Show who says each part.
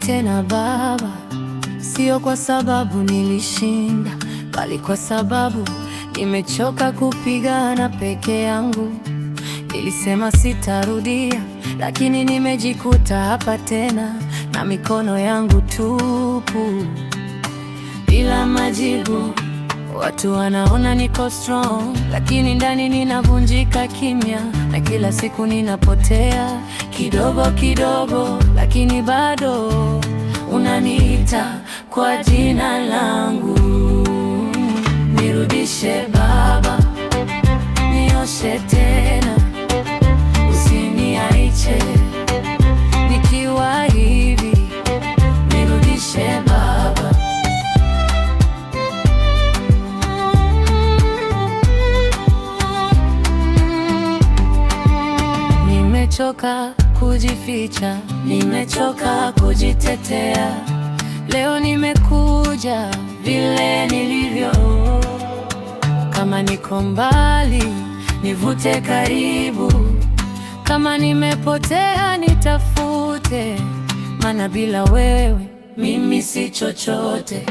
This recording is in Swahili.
Speaker 1: tena Baba, sio kwa sababu nilishinda, bali kwa sababu nimechoka kupigana peke yangu. Nilisema sitarudia, lakini nimejikuta hapa tena na mikono yangu tupu, bila majibu. Watu wanaona niko strong, lakini ndani ninavunjika kimya, na kila siku ninapotea kidogo kidogo, lakini bado unaniita kwa jina langu. Nirudishe Baba, nioshe tena, usiniache nikiwa hivi. Nirudishe Baba. Nimechoka kujificha, nimechoka kujitetea. Leo nimekuja vile nilivyo. Kama niko mbali, nivute karibu. Kama nimepotea, nitafute, maana bila wewe mimi si chochote.